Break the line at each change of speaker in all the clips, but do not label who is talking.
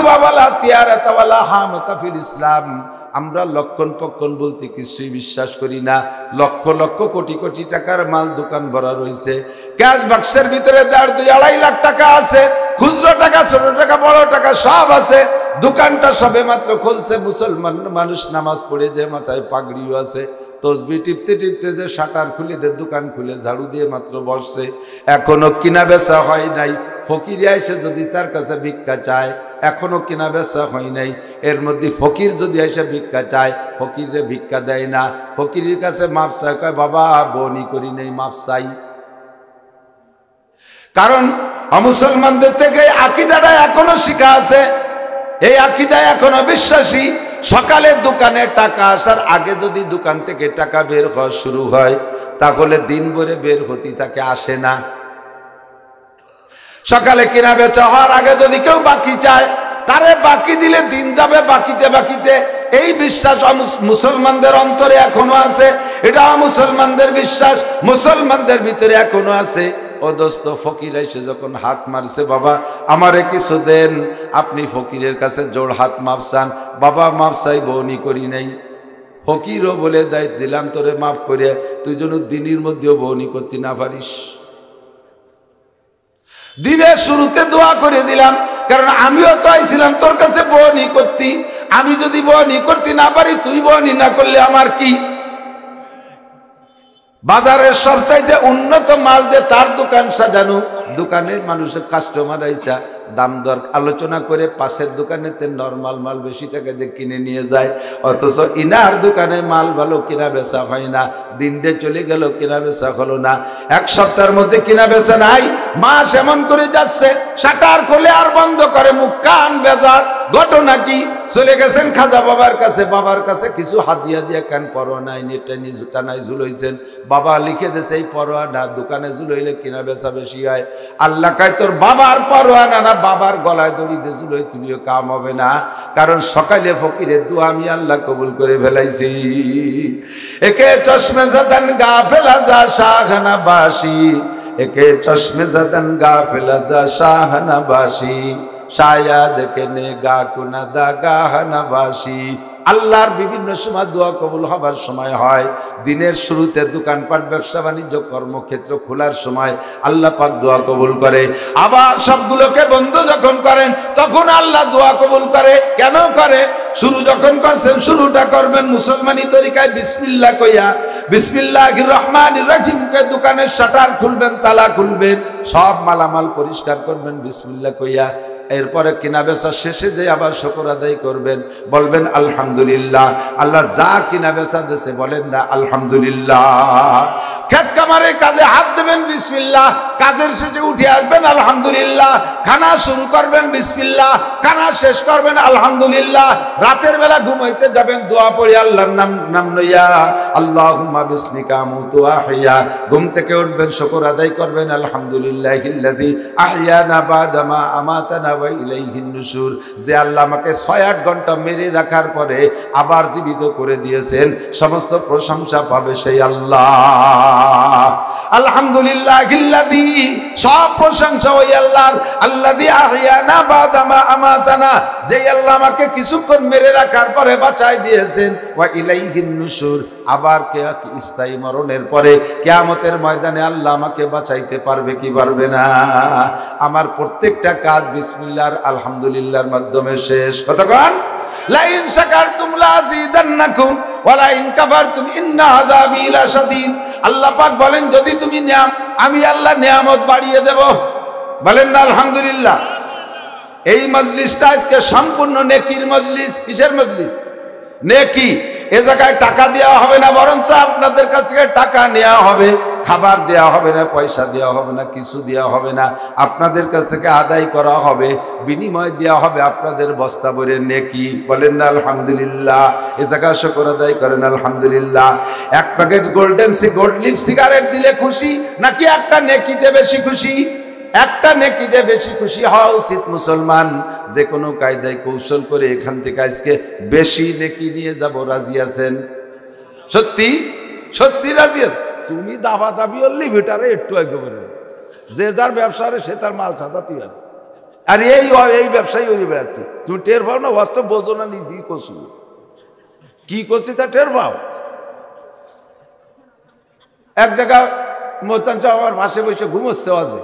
কুতুবা ওয়ালা তিয়ারাতা ওয়ালা হামাতা ফিল ইসলাম। আমরা লক্ষণ পক্ষণ বলতে কিছুই বিশ্বাস করি না। লক্ষ লক্ষ কোটি কোটি টাকার মাল দোকান ভরা রয়েছে, ক্যাশ বাক্সের ভিতরে 2.5-2.5 লাখ টাকা আছে, খুচরো টাকা, ছোট টাকা, বড় টাকা সব আছে। দোকানটা সবে মাত্র খুলছে, মুসলমান মানুষ নামাজ পড়ে যে মাথায় পাগড়িও আছে, তসবি টিপতে টিপতে যে শাটার খুলে দে দোকান খুলে ঝাড়ু দিয়ে মাত্র বসছে, এখনো কিনা বেচা হয় নাই। ফকির এসে যদি তার কাছে ভিক্ষা চায়, এখনো কিনা বেচা হয় নাই। এর মধ্যে ফকির যদি এসে ভিক্ষা চায়, ফকিরে ভিক্ষা দেয় না, ফকিরের কাছে মাপ চায়, কয় বাবা বনি করি নেই, মাপ চাই। কারণ মুসলমানদের থেকে আকীদাটা এখনো শিখা আছে, এই আকীদায় এখনো বিশ্বাসী। সকালে দোকানে টাকা আসার আগে যদি দোকান থেকে টাকা বের হওয়া শুরু হয়, তাহলে দিন ভরে বের হতে তাকে আসে না। সকালে কেনা বেচা হওয়ার আগে যদি কেউ বাকি চায়, তারে বাকি দিলে দিন যাবে বাকিতে বাকিতে। এই বিশ্বাস মুসলমানদের অন্তরে এখনো আছে, এটা মুসলমানদের বিশ্বাস মুসলমানদের ভিতরে এখনো আছে। ও দোস্ত, ফকির এসে যখন হাত মারছে, বাবা আমারে কিছু দেন, আপনি ফকিরের কাছে জোড় হাত মাপ চান, বাবা মাপ চাই বনি করি নাই। ফকিরও বলে দেয় দিলাম তোরে মাফ করে, তুই যেন দিনের মধ্যেও বনি করতে না পারিস। দিনের শুরুতে দোয়া করে দিলাম, কারণ আমিও তো আইছিলাম তোর কাছে বনি করতি। আমি যদি বনি করতে না পারি, তুই বনি না করলে আমার কি? বাজারের সবচাইতে উন্নত মাল দিয়ে তার দোকান সাজানো, দোকানের মানুষের কাস্টমার আইসা দাম দর আলোচনা করে পাশের দোকানেতে নরমাল মাল বেশি টাকা দিয়ে কিনে নিয়ে যায়, অথচ ইনার দোকানে মাল ভালো কিনা বেচা হয় না। দিনটা চলে গেল, কিনা বেচা হলো না, এক সপ্তাহের মধ্যে কিনা বেচা নাই। মাস এমন করে যাচ্ছে, শাটার খোলে আর বন্ধ করে, মুখ কান বেজার। ঘটনা কি? চলে গেছেন খাজা বাবার কাছে, বাবার কাছে কিছু হাদিয়া দিয়া কান পরোয়া নাই, নেটানি টানাই ঝুলইছেন, বাবা লিখে দেছে এই পরোয়া না, দোকানে ঝুলইলে কিনা বেচা বেশি হয়। আল্লাহ কয় তোর বাবার পরোয়া না, না বাবার গলায় দড়ি দিয়ে ঝুলই তুলিও কাম হবে না, কারণ সকালে ফকিরের দোয়া আমি আল্লাহ কবুল করে ফেলাইছি। একে চশমে জাদান গা ফেলা যা শাহনা বাসি, একে চশমে জাদান গা ফেলা যা শাহনা বাসি, শায়াদ কেনে গা কুনা দা গাহনা বাসি। আল্লাহর বিভিন্ন সময় দোয়া কবুল হবার সময় হয়। দিনের শুরুতে দোকানপাট, ব্যবসা বাণিজ্য, কর্মক্ষেত্র খোলার সময় আল্লাহ পাক দোয়া কবুল করে। আবার সবগুলোকে বন্ধ যখন করেন, তখন আল্লাহ দোয়া কবুল করে। কেন করে? শুরু যখন করছেন, শুরুটা করবেন মুসলমানি তরিকায় বিসমিল্লাহ কইয়া, বিসমিল্লাহির রহমানির রহিম কে দোকানের শাটার খুলবেন, তালা খুলবেন, সব মালামাল পরিষ্কার করবেন বিসমিল্লাহ কইয়া। এরপরে কিনা বেচা শেষে যে আবার শুকর আদায় করবেন, বলবেন আলহামদুলিল্লাহ। আল্লাহ যা কিনা বেচা দিয়েছে বলেন না আলহামদুলিল্লাহ। খেত কামারে কাজে হাত দেবেন বিসমিল্লাহ, কাজের শেষে উঠে আসবেন আলহামদুলিল্লাহ। খানা শুরু করবেন বিসমিল্লাহ, খানা শেষ করবেন আলহামদুলিল্লাহ। রাতের বেলা ঘুমাইতে যাবেন, দোয়া পড়ি আল্লাহর নাম লইয়া, আল্লাহুম্মা বিসমিকা আমুতু ওয়া আহইয়া। ঘুম থেকে উঠবেন, শুকর আদায় করবেন আলহামদুলিল্লাহিল্লাযী আহইয়ানা বাদা মা আমাতানা ওয়া ইলাইহিন নুশুর। যে আল্লাহ আমাকে 6-8 ঘন্টা মেরে রাখার পরে আবার জীবিত করে দিয়েছেন, সমস্ত প্রশংসা পাবে সেই আল্লাহ। আলহামদুলিল্লাহিল্লাযী, সব প্রশংসা ওই আল্লাহর, আল্লাযী আহইয়ানা বাদা মা আমাতানা, যে আল্লাহ আমাকে কিছুক্ষণ মেরে রাখার পরে বাঁচাই দিয়েছেন, ওয়া ইলাইহিন নুশুর, আবার স্থায়ী মরণের পরে কিয়ামতের ময়দানে আল্লাহ আমাকে বাঁচাইতে পারবে কি পারবে না? আমার প্রত্যেকটা কাজ বিসমিল্লাহ আলহামদুলিল্লাহর মাধ্যমে শেষ। কতক্ষণ? লাইন শাকারতুম লাযিদান্নাকুম ওয়া লাইন কাফারতুম ইন্না আযাবি লাশাদীদ। আল্লাহ পাক বলেন, যদি তুমি আমি আল্লাহ নিয়ামত বাড়িয়ে দেব। বলেন না আলহামদুলিল্লাহ। এই মজলিসটা আজকে সম্পূর্ণ নেকির মজলিস। কিসের মজলিস? নেকি। এ জায়গায় টাকা দেওয়া হবে না, বরঞ্চ আপনাদের কাছ থেকে টাকা নেওয়া হবে। খাবার দেওয়া হবে না, পয়সা দেওয়া হবে না, কিছু দেওয়া হবে না, আপনাদের কাছ থেকে আদায় করা হবে, বিনিময় দেওয়া হবে আপনাদের বস্তা ভরে নেকি। বলেন না আলহামদুলিল্লাহ। এ জায়গায় শুকর আদায় করেন আলহামদুলিল্লাহ। এক প্যাকেট গোল্ড লিপ সিগারেট দিলে খুশি, নাকি একটা নেকিতে বেশি খুশি? একটা নেকিতে বেশি খুশি হওয়া উচিত মুসলমান। যে কোনো কায়দায় কৌশল করে এখান থেকে আজকে বেশি নেকি নিয়ে যাব। রাজি আছেন? সত্যি সত্যি রাজি আছেন? তুমি দাবা দাবি হলি ভিটারে একটু একেবারে, যে যার ব্যবসারে সে তার মাল সাজাতে হবে। আর এই ব্যবসায়ী ওই বেড়াচ্ছে, তুমি টের পাও না? বাস্তব বোঝো না, নিজেই কষু কি করছি তা টের পাও। এক জায়গা মোহতান সাহেব আমার পাশে বসে ঘুমোচ্ছে আজে,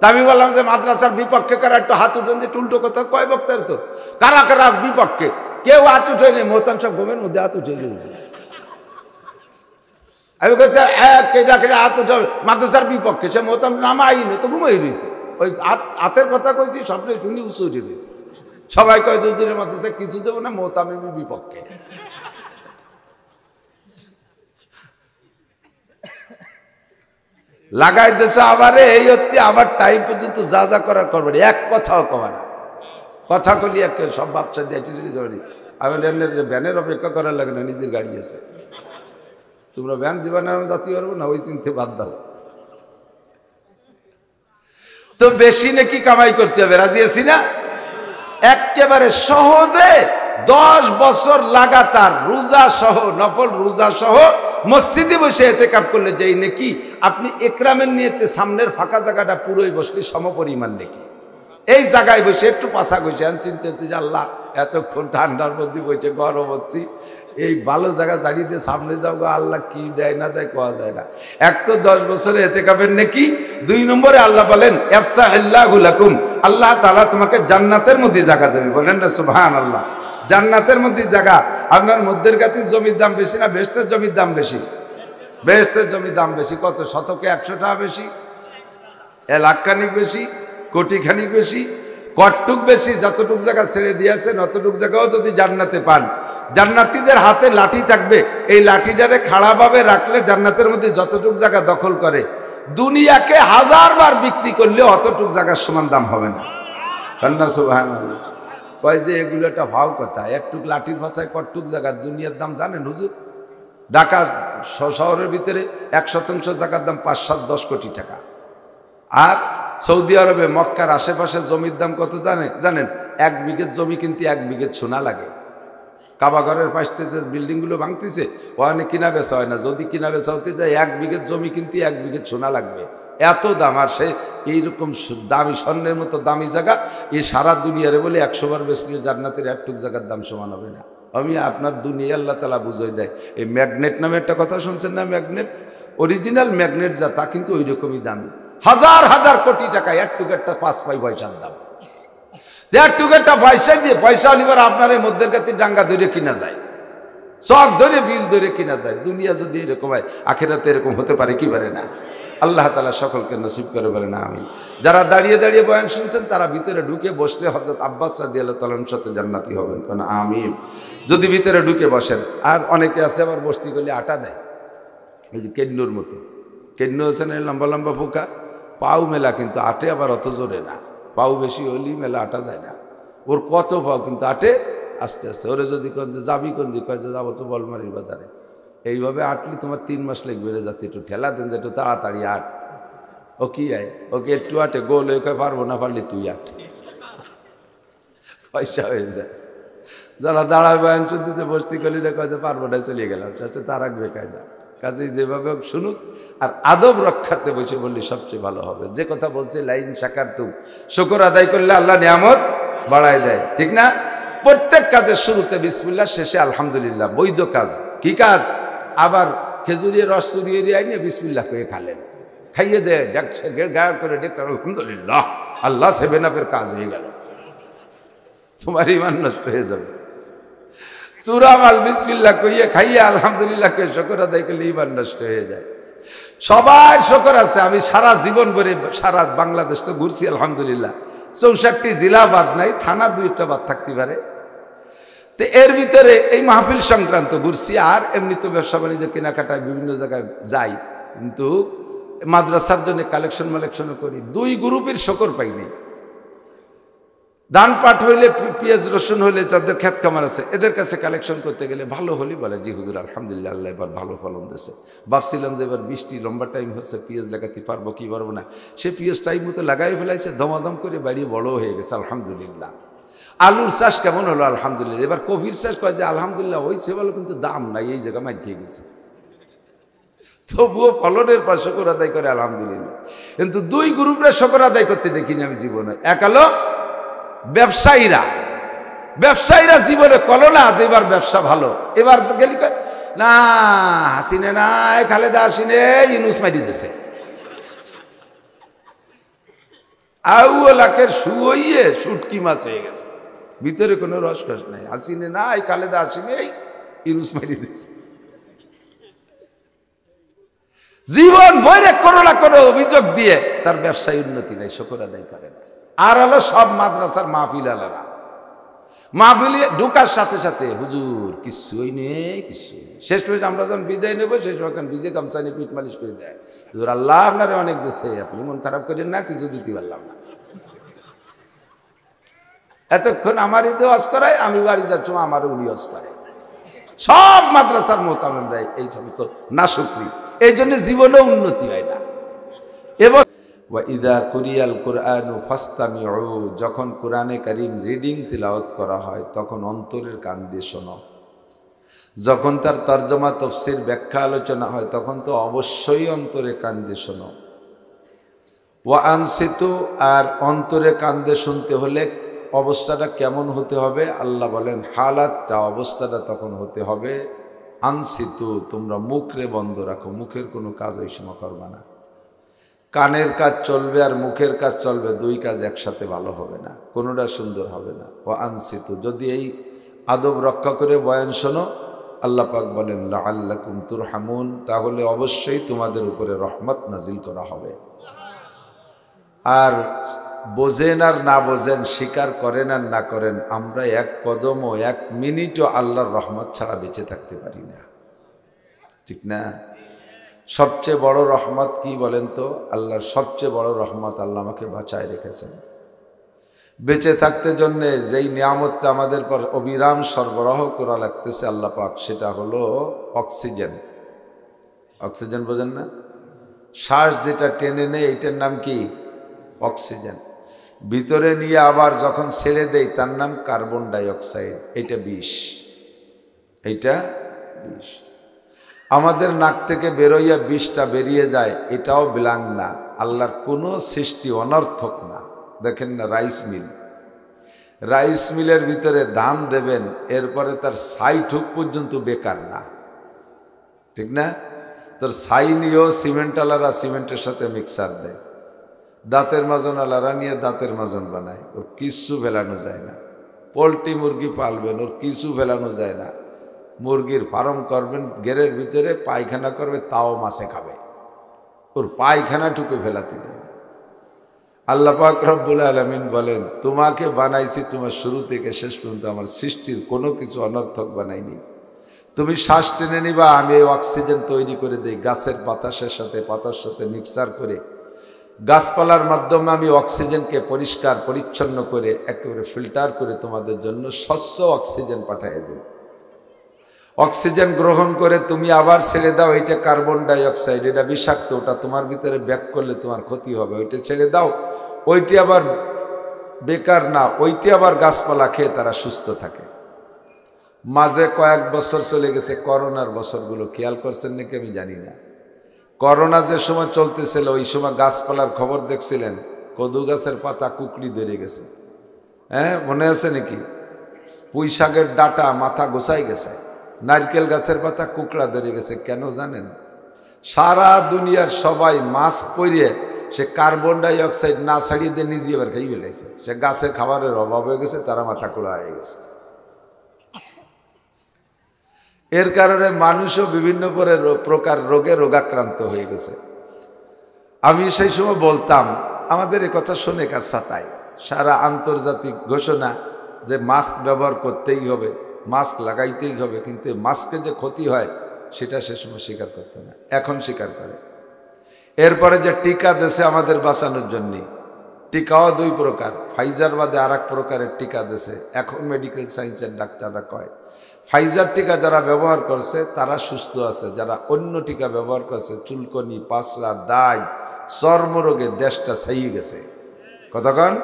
তা আমি বললাম যে মাদ্রাসার বিপক্ষে কারা একটু হাত উঠেন দিয়ে টুলটো কথা কয় বক্তার তো কারা কারা বিপক্ষে, কেউ হাত উঠেনি। মোহতান সাহেব ঘুমের মধ্যে হাত উঠে আমি বলছি হাত উঠে মাদ্রাসার বিপক্ষে, সে মোহতাম নামা আইনি তো ঘুমাই রয়েছে, ওই হাতের কথা কইছি সবটাই শুনি উঁচুরি রয়েছে। সবাই কয় দুদিনের মাদ্রাসা কিছু দেবো না, মোহতামিমের বিপক্ষে। লাগাই দেশে আবার এই হচ্ছে আবার টাইম পর্যন্ত যা যা করার করবে, এক কথাও কবা না। কথা কলি এক সব বাচ্চা দিয়ে চলে যাবে। আমি ভ্যানের অপেক্ষা করার লাগে না, নিজের গাড়ি আছে। তোমরা ভ্যান দিবা না, আমি যাতে পারবো না, ওই চিনতে বাদ দাও। তো বেশি নাকি কামাই করতে হবে, রাজি আছি না? একেবারে সহজে 10 বছর লাগাতার রোজা সহ, নফল রোজা সহ মসজিদে বসে ইতিকাফ করলে যেই নাকি আপনি ইকরামের নিয়তে সামনের ফাঁকা জায়গাটা পুরোই বসলে সমপরিমাণ নাকি। এই জায়গায় বসে একটু পাশা গেছে চিন্তা হচ্ছে যে আল্লাহ এতক্ষণ ঠান্ডার মধ্যে বসে গরম হচ্ছি, এই ভালো জায়গা জানিয়ে দিয়ে সামনে যাও গো, আল্লাহ কি দেয় না দেয় কোয়া যায় না। এক তো 10 বছরে ইতিকাফের নাকি, 2 নম্বরে আল্লাহ বলেন ইফসাহিল্লাহু লাকুম, আল্লাহ তাআলা তোমাকে জান্নাতের মধ্যে জায়গা দেবে। বলেন না সুবহানাল্লাহ। জান্নাতের মধ্যে জায়গা। আপনার মধ্যের গাতির জমির দাম বেশি না বেহেশতের জমির দাম বেশি? বেহেশতের জমির দাম বেশি। কত? শতকে 100 টাকা বেশি, লাখখানিক বেশি, কোটিখানিক বেশি, কটটুক বেশি। যতটুক জায়গা ছেড়ে দিয়েছেন অতটুক জায়গাও যদি জান্নাতে পান, জান্নাতীদের হাতে লাঠি থাকবে, এই লাঠিটারে খাড়াভাবে রাখলে জান্নাতের মধ্যে যতটুক জায়গা দখল করে দুনিয়াকে 1000 বার বিক্রি করলে অতটুক জায়গার সমান দাম হবে না। কান্না সুবহানাল্লাহ। কয় যে এগুলো একটা ভাও কথা, একটুক লাঠির ভাষায় কটটুক জায়গার দুনিয়ার দাম জানেন হুজুর? ঢাকা শহরের ভিতরে 1% জায়গার দাম 5-7-10 কোটি টাকা। আর সৌদি আরবে মক্কার আশেপাশে জমির দাম কত জানেন? 1 বিঘে জমি কিনতে 1 বিঘে সোনা লাগে। কাবাঘরের পাশে যে বিল্ডিংগুলো ভাঙতেছে ওখানে কিনা বেচা হয় না, যদি কিনা বেচা হতে যায় 1 বিঘে জমি কিনতে 1 বিঘে সোনা লাগবে, এত দাম। আর সে এইরকম দামি স্বর্ণের মতো দামি জায়গা এই সারা দুনিয়ারে বলে 100 বার বেশি জান্নাতের একটুক জায়গার দাম সমান হবে না। আমি আপনার দুনিয়া আল্লাহ তাআলা বুঝাই দেয়। এই ম্যাগনেট নামে একটা কথা শুনছেন না? ম্যাগনেট, অরিজিনাল ম্যাগনেট যা তা কিন্তু ওই রকমই দামি। 1000 কোটি টাকা একটুক একটা 5 পয়সার দাম। একটুক একটা পয়সা দিয়ে পয়সা নিবার আপনার এই মধ্যের কাছে ডাঙ্গা ধরে কিনা যায়, চক ধরে বিল ধরে কিনা যায়। দুনিয়া যদি এরকম হয় আখিরাতে এরকম হতে পারে কি পারে না? আল্লাহ তাআলা সকলকে নসিব করে বলেন আমিন। যারা দাঁড়িয়ে দাঁড়িয়ে বয়ান শুনছেন তারা ভিতরে ঢুকে বসলে হযরত আব্বাস রাদিয়াল্লাহু তাআলার সাথে জান্নাতি হবেন, কোন আমিন। যদি ভিতরে ঢুকে বসেন। আর অনেকে আছে আবার বস্তি করলে আটা দেয়, ওই যে কেন্নুর মতো। কেন্নু হচ্ছে না লম্বা লম্বা পোকা, পাও মেলা কিন্তু আটে আবার অত জোরে না, পাও বেশি হলেই মেলা আটা যায় না। ওর কত পাও কিন্তু আটে আস্তে আস্তে। ওরে যদি কোন যে যাবি কোন দিকে, কয় যে যাবো তো বলমারির বাজারে, এইভাবে আটলি তোমার 3 মাস লাগবে রে, যাতে একটু ঠেলা দেন যে একটু তাড়াতাড়ি আট। ও কি আয়, ওকে একটু আটে গোল হয়ে কয় পারবো না, পারলি তুই আট, পয়সা হয়ে যায়। যারা দাঁড়ায় বয়ান শুনতেছে বস্তি কলিটা কয় যে পারবো না, চলে গেলাম, সে তার রাখবে কায়দা। কাজেই যেভাবে হোক শুনুক, আর আদব রক্ষাতে বসে বললে সবচেয়ে ভালো হবে। যে কথা বলছে লাইন শাকারতুম, শুকর আদায় করলে আল্লাহ নিয়ামত বাড়ায় দেয়, ঠিক না? প্রত্যেক কাজের শুরুতে বিসমিল্লাহ, শেষে আলহামদুলিল্লাহ। বৈধ কাজ কি কাজ? আবার খেজুরিয়ে রস চুরিয়ে দিয়ে আইনে বিসমিল্লাহ করে খালেন, খাইয়ে দেয় ডাকছে গায়ে করে দেখছে আলহামদুলিল্লাহ, আল্লাহ 7 আপের কাজ হয়ে গেল। তোমার ইমান নষ্ট হয়ে যাবে। চূড়া মাল বিসমিল্লাহ কইয়ে খাইয়ে আলহামদুলিল্লাহ কয়ে শুকর আদায় করলে ইমান নষ্ট হয়ে যায়। সবাই শুকর আছে। আমি সারা জীবন ভরে সারা বাংলাদেশ তো ঘুরছি আলহামদুলিল্লাহ, 64 জেলা বাদ নাই, থানা 2টা বাদ থাকতে পারে। তো এর ভিতরে এই মাহফিল সংক্রান্ত ঘুরছি, আর এমনি তো ব্যবসা বাণিজ্য কেনাকাটায় বিভিন্ন জায়গায় যাই, কিন্তু মাদ্রাসার জন্য কালেকশনও করি। 2 গ্রুপের শুকর পাইনি। ধান পাট হইলে, পেঁয়াজ রসুন হইলে, যাদের ক্ষেত খামার আছে এদের কাছে কালেকশন করতে গেলে ভালো হলি বলে জি হুজুর আলহামদুলিল্লাহ আল্লাহ এবার ভালো ফলন দিয়েছে। ভাবছিলাম যে এবার বৃষ্টি লম্বা টাইম হচ্ছে, পেঁয়াজ লাগাতে পারবো কি পারবো না। সে পেঁয়াজ টাইম মতো লাগাই ফেলাইছে, দমাদম করে বাড়ি বড় হয়ে গেছে আলহামদুলিল্লাহ। আলুর চাষ কেমন হলো আলহামদুলিল্লাহ। এবার কফির চাষ কয় যে আলহামদুলিল্লাহ হয়েছে বলো, কিন্তু দাম নাই, এই জায়গা মার খেয়ে গেছে। তবুও ফলনের পর শুকর আদায় করে আলহামদুলিল্লাহ। কিন্তু 2 গ্রুপের শুকর আদায় করতে দেখিনি আমি জীবনে। এক হলো ব্যবসায়ীরা জীবনে কলো না যে এবার ব্যবসা ভালো, এবার গেলি না হাসিনে নাই, খালেদা হাসিনে ইউনুস মারি দিছে, আউলাকের শুয়ে শুটকি মাছ হয়ে গেছে, ভিতরে কোনো রসকস নাই, হাসিনে নাই, খালেদা হাসিনে ইউনুস মারি দিছে। জীবন ভরে কোনো না কোনো অভিযোগ দিয়ে তার ব্যবসায় উন্নতি নাই, শুকর আদায় করে না। আর হলো সব মাদ্রাসার মাহফিল আলারা, মাহফিলে ঢুকার সাথে সাথে হুজুর কিছুই নেই, কিছুই নেই। শেষ পর্যন্ত আমরা যখন বিদায় নেবো, শেষ পর্যন্ত ভিজে গামছা নিয়ে পিঠ মালিশ করে দেয়, হুজুর আল্লাহ আপনারে অনেক দিছে, আপনি মন খারাপ করেন না, কিছু দিতে পারলাম না। এতক্ষণ আমারই তো ওয়াজ করায়, আমি বাড়ি যাচ্ছি, আমারও উনি ওয়াজ করে। সব মাদ্রাসার মোতামেমরা এই সমস্ত নাশুকরি, এই জন্য জীবনেও উন্নতি হয় না। এবং ওয়াইদা কুরিয়াল কুরআনু ফাসতামিউ, যখন কোরআনে কারীম রিডিং তিলাওয়াত করা হয় তখন অন্তরের কান দিয়ে শোনো। যখন তার তরজমা তাফসীর ব্যাখ্যা আলোচনা হয় তখন তো অবশ্যই অন্তরে কান দিয়ে শোনো। ওয়া আনসিতু, আর অন্তরে কান দিয়ে শুনতে হলে অবস্থাটা কেমন হতে হবে? আল্লাহ বলেন হালাতটা, অবস্থাটা তখন হতে হবে আনসিতু, তোমরা মুখরে বন্ধ রাখো, মুখের কোনো কাজ এই সময় করবে না। কানের কাজ চলবে আর মুখের কাজ চলবে, দুই কাজ একসাথে ভালো হবে না, কোনোটা সুন্দর হবে না। ও আনসিতু, যদি এই আদব রক্ষা করে বয়ান শোনো, আল্লাহ পাক বলেন লাআল্লাকুম তুরহামুন, তাহলে অবশ্যই তোমাদের উপরে রহমত নাজিল করা হবে। আর বোঝেন আর না বোঝেন, স্বীকার করেন আর না করেন, আমরা এক কদমও এক মিনিটও আল্লাহর রহমত ছাড়া বেঁচে থাকতে পারি না, ঠিক না? সবচেয়ে বড় রহমত কি বলেন তো? আল্লাহর সবচেয়ে বড় রহমত, আল্লাহ আমাকে বাঁচায় রেখেছেন। বেঁচে থাকতে জন্যে যেই নিয়ামতটা আমাদের পর অবিরাম সরবরাহ করা লাগতেছে আল্লাহ পাক, সেটা হলো অক্সিজেন। অক্সিজেন বোঝেন না? শ্বাস যেটা টেনে নেয় এইটার নাম কি? অক্সিজেন। ভিতরে নিয়ে আবার যখন ছেড়ে দেয় তার নাম কার্বন ডাই অক্সাইড। এইটা বিষ, এইটা বিষ। আমাদের নাক থেকে বেরোইয়া বিষটা বেরিয়ে যায়, এটাও বিলাং না, আল্লাহর কোনো সৃষ্টি অনর্থক না। দেখেন না রাইস মিলের ভিতরে ধান দেবেন, এরপরে তার ছাই ঠুক পর্যন্ত বেকার না, ঠিক না? তোর ছাই নিয়েও সিমেন্টওয়ালারা সিমেন্টের সাথে মিক্সার দেয়, দাঁতের মাজনওয়ালারা নিয়ে দাঁতের মাজন বানায়, ওর কিচ্ছু ফেলানো যায় না। পোলট্রি মুরগি পালবেন, ওর কিছু ফেলানো যায় না। মুরগির ফার্ম করবেন, ঘেরের ভিতরে পায়খানা করবে, তাও মাছে খাবে, ওর পায়খানা টুকু ফেলাতে দেয়। আল্লাহ পাক রব্বুল আলামিন বলেন তোমাকে বানাইছি, তোমার শুরু থেকে শেষ পর্যন্ত আমার সৃষ্টির কোনো কিছু অনর্থক বানাইনি। তুমি শ্বাস টেনে নিবা, আমি এই অক্সিজেন তৈরি করে দিই, গাছের পাতার সাথে মিক্সার করে, গাছপালার মাধ্যমে আমি অক্সিজেনকে পরিষ্কার পরিচ্ছন্ন করে একেবারে ফিল্টার করে তোমাদের জন্য স্বচ্ছ অক্সিজেন পাঠিয়ে দিই। অক্সিজেন গ্রহণ করে তুমি আবার ছেড়ে দাও, এইটা কার্বন ডাই অক্সাইড, এটা বিষাক্ত, ওটা তোমার ভিতরে ব্যাক করলে তোমার ক্ষতি হবে, ওইটা ছেড়ে দাও। ওইটি আবার বেকার না, ওইটি আবার গাছপালা খেয়ে তারা সুস্থ থাকে। মাঝে কয়েক বছর চলে গেছে, করোনার বছরগুলো খেয়াল করছেন নাকি আমি জানি না। করোনা যে সময় চলতেছিল ওই সময় গাছপালার খবর দেখছিলেন, কদু গাছের পাতা কুকড়ি ধরে গেছে, হ্যাঁ মনে আছে নাকি? পুঁই শাকের ডাটা মাথা গোছাই গেছে, নারকেল গাছের পাতা কুকড়া ধরে গেছে। কেন জানেন? সারা দুনিয়ার সবাই মাস্ক পরিয়ে সে কার্বন ডাই অক্সাইড না ছাড়িয়ে দিয়ে নিজে এবার খাই ফেলেছে। সে গাছের খাবারের অভাব হয়ে গেছে, তারা মাথা কুড়া হয়ে গেছে। এর কারণে মানুষও বিভিন্ন প্রকার রোগে রোগাক্রান্ত হয়ে গেছে। আমি সেই সময় বলতাম, আমাদের এ কথা শুনে কাছা তাই সারা আন্তর্জাতিক ঘোষণা যে মাস্ক ব্যবহার করতেই হবে, মাস্ক লাগাইতেই হবে, কিন্তু মাস্কে যে ক্ষতি হয় সেটা সে সময় স্বীকার করতে না, এখন স্বীকার করে। এরপরে যে টিকা দেশে আমাদের বাঁচানোর জন্য, টিকাও দুই প্রকার, ফাইজার বাদে আর এক প্রকারের টিকা দেশে। এখন মেডিকেল সায়েন্সের ডাক্তাররা কয় ফাইজার টিকা যারা ব্যবহার করছে তারা সুস্থ আছে, যারা অন্য টিকা ব্যবহার করছে চুলকনি, পাসরা, দাগ, চর্মরোগে দেশটা ছাইয়ে গেছে। কতক্ষণ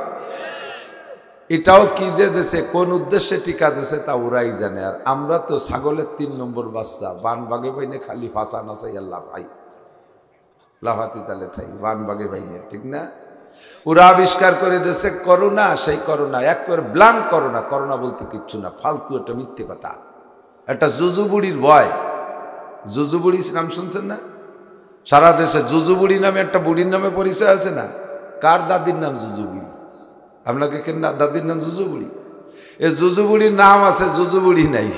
এটাও কি যে দেশে কোন উদ্দেশ্যে টিকা দেশে তা ওরাই জানে। আর আমরা তো ছাগলের 3 নম্বর বাচ্চা, বান বাগে পাইনে খালি ফাঁসা নাচাই আল্লাহ ভাই লাফাতি তালে থাই বান বাগে পাইনে, ঠিক না? ওরা আবিষ্কার করে দিয়েছে করোনা, সেই করোনা একবার ব্ল্যাঙ্ক করোনা, করোনা বলতে কিচ্ছু না, ফালতু একটা মিথ্যে কথা। একটা জুজু বুড়ির ভয়, জুজু বুড়ি নাম শুনছেন না? সারা দেশে জুজু বুড়ি নামে একটা বুড়ির নামে পরিচয় আছে না? কার দাদির নাম জুজু বুড়ি? আপনাকে কেন দাদির নাম জুজু বুড়ি? এ জুজু বুড়ির নাম আছে, জুজু বুড়ি নাই।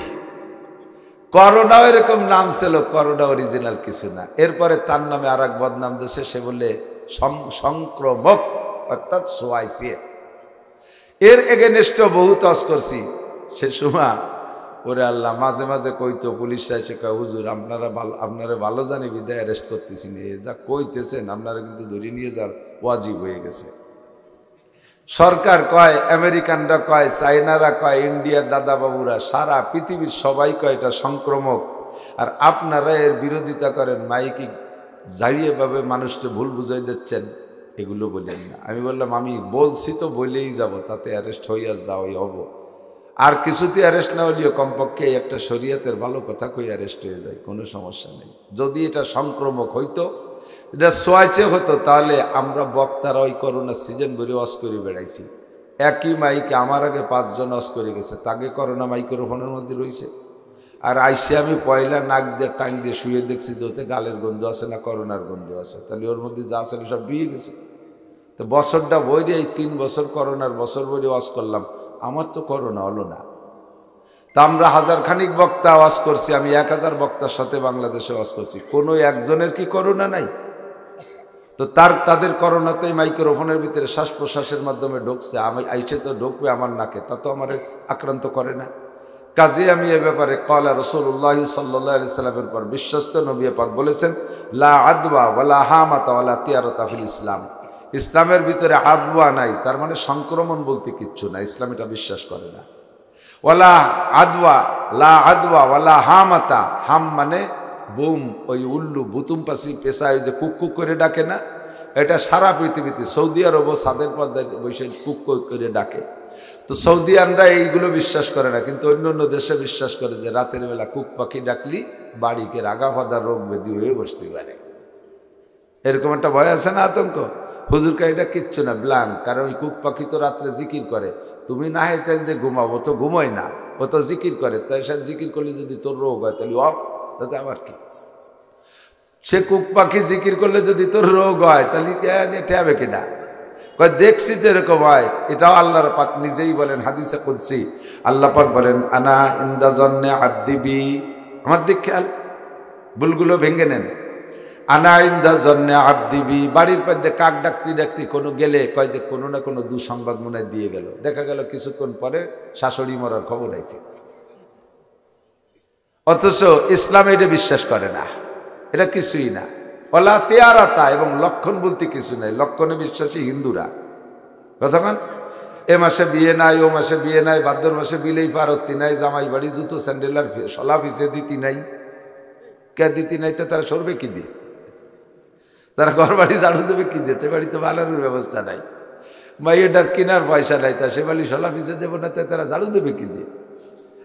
করোনাও এরকম নাম ছিল, করোনা অরিজিনাল কিছু না। এরপরে তার নামে আর এক বদনাম দেশে, সে বলে সংক্রমক, অর্থাৎ সোয়াইসিয়ে। এর এগেনস্ট বহু তস করছি। সে সময় ওরে আল্লাহ মাঝে মাঝে কইতো পুলিশ এসে কয়, হুজুর আপনারা ভালো জানি বিদায় অ্যারেস্ট করতেছি না, যা কইতেছেন আপনারা কিন্তু ধরে নিয়ে যাওয়ার ওয়াজিব হয়ে গেছে। সরকার কয়, আমেরিকানরা কয়, চাইনারা কয়, ইন্ডিয়ার দাদাবাবুরা, সারা পৃথিবীর সবাই কয় এটা সংক্রমক, আর আপনারা এর বিরোধিতা করেন, মাইকি জাড়িয়ে ভাবে মানুষকে ভুল বুঝাই দিচ্ছেন, এগুলো বলেন না। আমি বললাম আমি বলছি তো বলেই যাব, তাতে অ্যারেস্ট হই আর যাওয়াই হব। আর কিছুতে অ্যারেস্ট না হলেও কমপক্ষে একটা শরীয়তের ভালো কথা কই অ্যারেস্ট হয়ে যায়, কোনো সমস্যা নেই। যদি এটা সংক্রমক হইতো, এটা সোয়াইছে হতো, তাহলে আমরা বক্তারা ওই করোনার সিজন ভরে অস করে বেড়াইছি। একই মাইকে আমার আগে 5 জন অস করে গেছে, তাকে করোনা মাইক্রোফোনের মধ্যে রয়েছে। আর আইসে আমি পয়লা নাক দিয়ে টাইম দিয়ে শুয়ে দেখছি যে ওতে গালের গন্ধ আছে না করোনার গন্ধ আছে, তাহলে ওর মধ্যে যা আছে সব ডুয়ে গেছে। তো বছরটা বইরে এই 3 বছর করোনার বছর বইরে ওয়াজ করলাম, আমার তো করোনা হলো না। তা আমরা 1000 খানিক বক্তা ওয়াজ করছি, আমি 1000 বক্তার সাথে বাংলাদেশে ওয়াজ করছি, কোনো একজনের কি করোনা নাই? তো তাদের করোনাতেই মাইক্রোফোনের ভিতরে শ্বাস প্রশ্বাসের মাধ্যমে ঢুকছে, আমি আইসে তো ঢুকবে আমার নাকে, তা তো আমার আক্রান্ত করে না। কাজে আমি এ ব্যাপারে ক্বালা রাসূলুল্লাহ সাল্লাল্লাহু আলাইহি সাল্লামের পর বিশ্বস্ত নবী পাক বলেছেন, লা আদওয়া ওয়ালা হামাতা ওয়ালা তিয়ারাতা ফিল ইসলাম। ইসলামের ভিতরে আদওয়া নাই, তার মানে সংক্রমণ বলতে কিচ্ছু না, ইসলাম এটা বিশ্বাস করে না। ওয়ালা আদওয়া, লা আদওয়া ওয়ালা হামাতা, হাম মানে বুম, ওই উল্লু বুতুম পাশি পেশায় যে কুক করে ডাকে না, এটা সারা পৃথিবীতে, সৌদি আরবও সাদের পর্দায় বসে কুক করে ডাকে। তো সৌদিয়ানরা এইগুলো বিশ্বাস করে না, কিন্তু অন্য অন্য দেশে বিশ্বাস করে যে রাতের বেলা কুক পাখি ডাকলি বাড়িকে রাগা ফাদা রোগ ব্যাধি হয়ে বসতে পারে। এরকম একটা ভয় আছে না, আতঙ্ক। হুজুরকে এটা কিচ্ছু না, ব্ল্যাঙ্ক। কারণ ওই কুক পাখি তো রাত্রে জিকির করে, তুমি না হয় তাহলে দিয়ে ঘুমাবো, তো ঘুমোয় না, ও তো জিকির করে। তাই সে জিকির করলে যদি তোর রোগ হয় তাহলে তাতে আবার কি? সে কুক পাখি জিকির করলে যদি তোর রোগ হয় তাহলে ঠেয়াবে কিনা? কয় দেখছি যে এরকম হয়। এটাও আল্লাহর পাক নিজেই বলেন, হাদিসে কুদসি আল্লাহ পাক বলেন, আনা ইনদা জন্নে আব্দি বি। আমার দিক খেয়াল, ভুলগুলো ভেঙে নেন। আনা ইনদা জন্নে আব্দি বি, বাড়ির মধ্যে কাক ডাকতে ডাকতে কোনো গেলে কয় যে কোনো না কোনো দুঃসংবাদ মনে দিয়ে গেল, দেখা গেল কিছুক্ষণ পরে শাশুড়ি মরার খবর আইছে। অথচ ইসলাম এটা বিশ্বাস করে না, এটা কিছুই না। ওলা তেয়ারাতা, এবং লক্ষণ বলতে কিছু নাই, লক্ষণে বিশ্বাসী হিন্দুরা। কতক্ষণ এ মাসে বিয়ে নাই, ও মাসে বিয়ে নাই, ভাদ্র মাসে বিলেই পারতি নাই, জামাই বাড়ি জুতো স্যান্ডেল আর সলা পিছে দিতি নাই। কে দিতি নাই? তো তারা সরবে কি দিয়ে? তারা ঘর বাড়ি ঝাড়ু দেবে কি দিয়ে? সে বাড়িতে বানানোর ব্যবস্থা নাই, মাইয়েটার কেনার পয়সা নাই, তা সে বাড়ি সলা পিছে দেবো না, তাই তারা ঝাড়ু দেবে কি দিয়ে?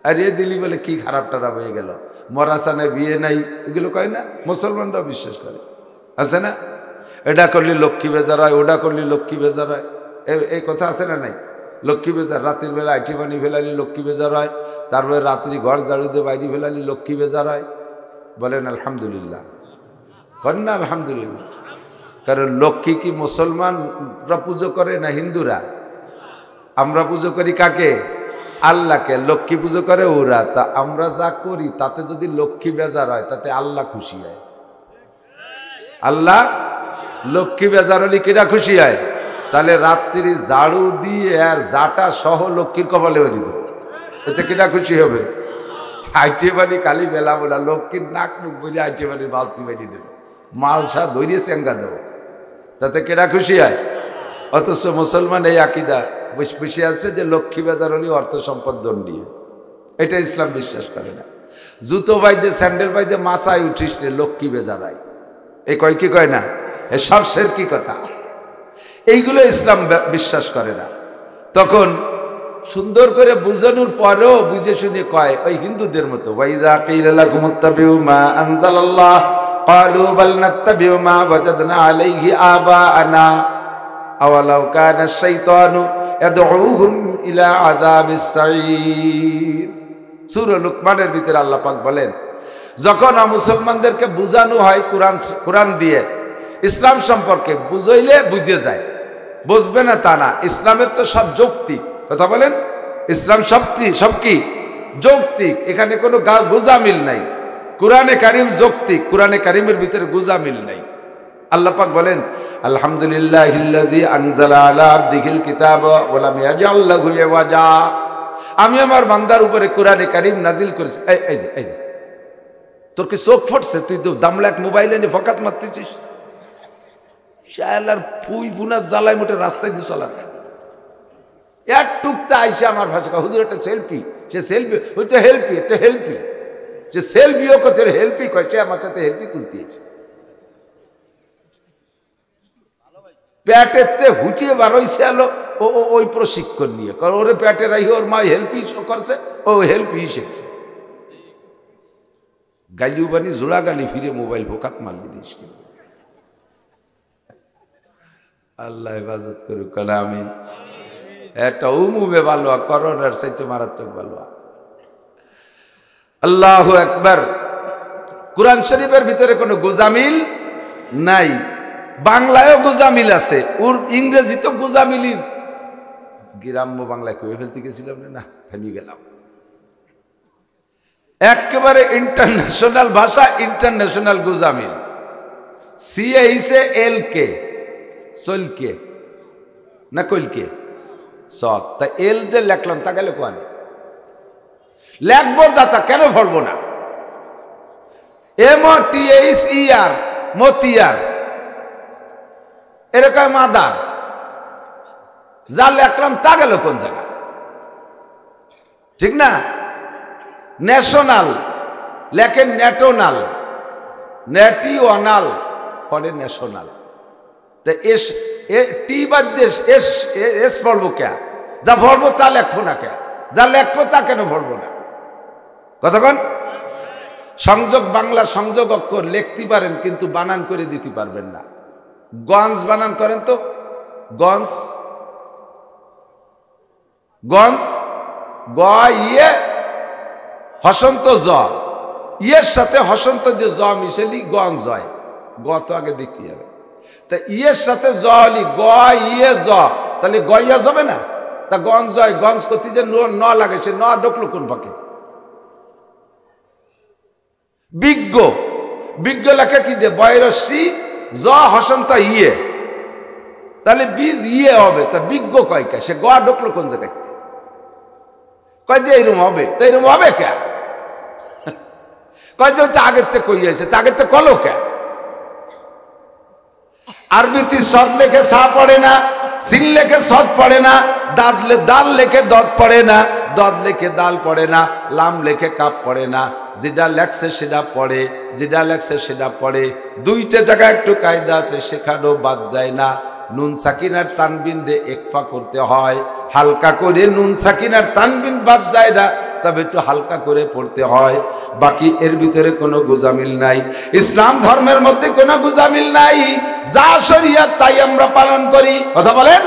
আর এ দিলি বলে কি খারাপ টারাপ হয়ে গেল, মরাসানে বিয়ে নাই, এগুলো কয় না? মুসলমানরাও বিশ্বাস করে, আছে না? এটা করলে লক্ষ্মী বেজার হয়, ওটা করলে লক্ষ্মী বেজার হয়, এই কথা আছে না নাই? লক্ষ্মী বেজার, রাতের বেলা আইটি পানি ফেলালি লক্ষ্মী বেজার হয়, তারপরে রাত্রি ঘর ঝাড়ু দিয়ে বাইরে ফেলালি লক্ষ্মী বেজার হয়। বলেন আলহামদুলিল্লাহ, বলেন না আলহামদুলিল্লাহ। কারণ লক্ষ্মী কি মুসলমানরা পুজো করে না হিন্দুরা? আমরা পুজো করি কাকে? আল্লাহকে। লক্ষ্মী পুজো করে ওরা। তা আমরা যা করি তাতে যদি লক্ষ্মী বেজার হয় তাতে আল্লাহ খুশি হয়। আল্লাহ লক্ষ্মী বেজার হলে কিরা খুশি হয়? তাহলে রাত্রি ঝাড়ু দিয়ে আর জাটা সহ লক্ষ্মীর কপালে বেরি দেব, এতে কিরা খুশি হবে? আইটে বাড়ি কালি বেলা বলা লক্ষ্মীর নাক মুখ বলে আইটে বাড়ির বালতি বেরিয়ে দেবো, মালসা দৈরিয়ে চেঙ্গা দেবো, তাতে কেডা খুশি হয়? অথচ মুসলমান এই আকিদা বসে আছে যে লক্ষ্মী বেজার হলে অর্থ সম্পদ দণ্ডী। এটা ইসলাম বিশ্বাস করে না। জুতো বাইদে স্যান্ডেল বাইদে মাসায় উঠিস রে লক্ষ্মী বেজারাই, এই কয় কি কয় না? এ সব শিরকি কথা, এইগুলো ইসলাম বিশ্বাস করে না। তখন সুন্দর করে বুঝানোর পরেও বুঝে শুনে কয় ওই হিন্দুদের মতো, ওয়াইযা কিলা লাকুম ইত্তাবিউ মা আনজালাল্লাহ ক্বালু বাল নাত্তাবিউ মা ওয়াজাদনা আলাইহি আবাআনা। আওয়ালাউ কানা শাইতানু ইয়াদউহুম ইলা আযাবিস সাঈর। সূরা লুকমানের ভিতরে আল্লাহ পাক বলেন, যখন মুসলমানদেরকে বুঝানো হয় কোরআন দিয়ে ইসলাম সম্পর্কে, বুঝাইলে বুঝে যায়, বুঝবে না তা না। ইসলামের তো সব যৌক্তিক, কথা বলেন, ইসলাম সব কি যৌক্তিক, এখানে কোনো গুজামিল নাই। কুরআনে কারীম যৌক্তিক, কুরআনে কারীমের ভিতরে গুজামিল নাই। আল্লাহ পাক বলেন, আলহামদুলিল্লাহিল্লাযী আনজালা আলা আবদিহিল কিতাবা ওয়া লাম ইয়াজআল লাহু ইওয়াজা। আমি আমার বান্দার উপরে কুরআনে কারীম নাজিল করেছি। এই যে তোর কি চোখ ফুটছে? তুই তো দামলাক মোবাইল এনে ফকাত মারতেছিস। শালার ফুই ফুনা জ্বালায় মোটে রাস্তায় দিয়ে চলার না। এক টুকটা আইসা আমার ভাষা, হুজুর একটা সেলফি, সে সেলফি, ওই তো হেল্পি, একটা হেল্পি, সে সেলফিও করতে হেল্পি কয়, সে আমার সাথে হেল্পি তুলতেছে। প্যাটেতে হুটিয়ে বারোইছে আলো ও ওই প্রশিক্ষণ নিয়ে, কারণ ওরে প্যাটে রাখি ওর মা হেল্পি করছে, ও হেল্পি শিখছে। গালিও বানি জোড়া গালি ফিরে মোবাইল ভোকাত মারলি দিস। আল্লাহ হেফাজত করুক, আমিন। একটা উমুমে বালোয়া, করোনার চাইতে মারাত্মক বালোয়া। আল্লাহু আকবার। কুরআন শরীফের ভিতরে কোনো গোজামিল নাই। বাংলায়ও গোজামিল আছে, ওর ইংরেজি তো গোজামিলির গ্রাম্য বাংলায় কয়ে ফেলতে গেছিলাম না, থামিয়ে গেলাম। একেবারে ইন্টারন্যাশনাল ভাষা, ইন্টারন্যাশনাল গোজামিল। সিএইসে এলকে সলকে না কইলকে সৎ, তা এল যে লেখলাম তা গেলে কোয়ানে লেখবো যাতা, কেন ভরবো না? MOTHER মতিয়ার, এরকম মাদার, যা লেখলাম তা গেল কোন জায়গা? ঠিক না? ন্যাশনাল লেখেন ন্যাটোনাল, ন্যাটিওনাল পরে ন্যাশনাল। এস টি বাদ দেশ এস এস পড়বো কে? যা ভরবো তা লেখবো না কে? যা লেখবো তা কেন ভরবো না? কতক্ষণ সংযোগ, বাংলা সংযোগ অক্ষর লিখতে পারেন কিন্তু বানান করে দিতে পারবেন না। গঞ্জ বানান করেন তো, গঞ্জ, গঞ্জ, গ ইয়ে হসন্ত জ, ইয়ের সাথে হসন্ত যে জ মিশেলি গঞ্জ হয়। গ তো আগে দেখতে হবে, তা ইয়ের সাথে জ হলি গ ইয়ে জ, তাহলে গইয়া যাবে না? তা গঞ্জ হয়, গঞ্জ করতে যে ন লাগে, সে ন ঢুকলো কোন পাকে? বিজ্ঞ, বিজ্ঞ লেখা কি দিয়ে? বয়রসি জ হসন্ত ইয়ে, তাহলে বীজ ইয়ে হবে, তা বিজ্ঞ কয় কে? সে গ ঢুকলো কোন জায়গায়? কয় যে এইরকম হবে, তো এইরকম হবে কে? কয় যে আগের থেকে কই আছে, তা আগের থেকে কলো কে? আরবিতে সদ লেখে সা পড়ে না, সিন লেখে সদ পড়ে না, দাল লেখে দদ পড়ে না, দদ লেখে দাল পড়ে না, লাম লেখে কাপ পড়ে না। যেটা লেখছে সেটা পড়ে, যেটা লেখছে সেটা পড়ে। দুইটা জায়গায় একটু কায়দা আছে, সেখানেও বাদ যায় না। নুন সাকিনার তানবিন রে একফা করতে হয়, হালকা করে নুন সাকিনার তানবিন বাদ যায় না, তবে একটু হালকা করে পড়তে হয়। বাকি এর ভিতরে কোনো গোজামিল নাই। ইসলাম ধর্মের মধ্যে কোনো গোজামিল নাই, যা শরীয়ত তাই আমরা পালন করি। কথা বলেন,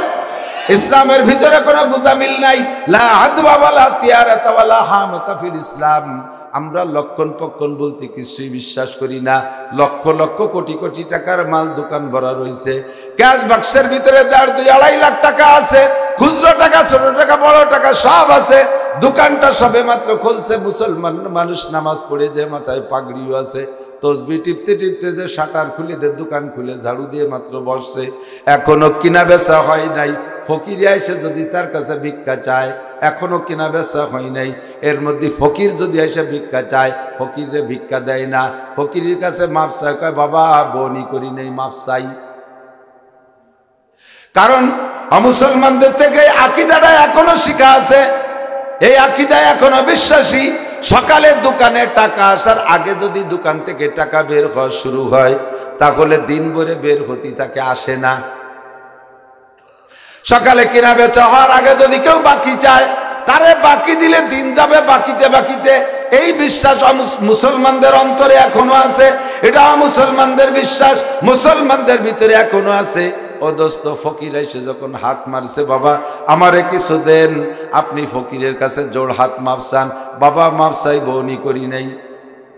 ইসলামের ভিতরে কোনো গোজামিল নাই। লা আদবা ওয়ালা তিয়ারাতা ওয়ালা হামাতা ফিল ইসলাম। আমরা লক্ষণ পক্ষণ বলতে কিছুই বিশ্বাস করি না। লক্ষ লক্ষ কোটি কোটি টাকার মাল দোকান ভরা রয়েছে, ক্যাশ বাক্সের ভিতরে 2.5 লাখ টাকা আছে, খুচরো টাকা, ছোট টাকা, বড় টাকা সব আছে। দোকানটা সবে মাত্র খুলছে, মুসলমান মানুষ নামাজ পড়ে যে মাথায় পাগড়িও আছে, তসবি টিপতে টিপতে যে শাটার খুলে দে দোকান খুলে ঝাড়ু দিয়ে মাত্র বসছে, এখনো কিনা বেচা হয় নাই। ফকির এসে যদি তার কাছে ভিক্ষা চায়, এখনো কিনা বেচা হয় নাই। এর মধ্যে ফকির যদি এসে ভিক্ষা চায়, ফকিরে ভিক্ষা দেয় না, ফকিরের কাছে মাপ চায়, কয় বাবা বনি করি নেই, মাপ চাই। কারণ মুসলমানদের থেকে আকীদাটা এখনো শিখা আছে, এই আকীদায় এখনো বিশ্বাসী। সকালে দোকানে টাকা আসার আগে যদি দোকান থেকে টাকা বের হওয়া শুরু হয়, তাহলে দিন ভরে বের হতে তাকে আসে না। সকালে কেনা বেচা হওয়ার আগে যদি কেউ বাকি চায়, তারে বাকি দিলে দিন যাবে বাকিতে বাকিতে। এই বিশ্বাস মুসলমানদের অন্তরে এখনো আছে, এটা মুসলমানদের বিশ্বাস, মুসলমানদের ভিতরে এখনো আছে। ও দোস্ত ফকির এসে যখন হাত মারছে, বাবা আমারে কিছু দেন, আপনি ফকিরের কাছে জোড় হাত মাপ চান। বাবা মাপ চাই বউনি করি নাই।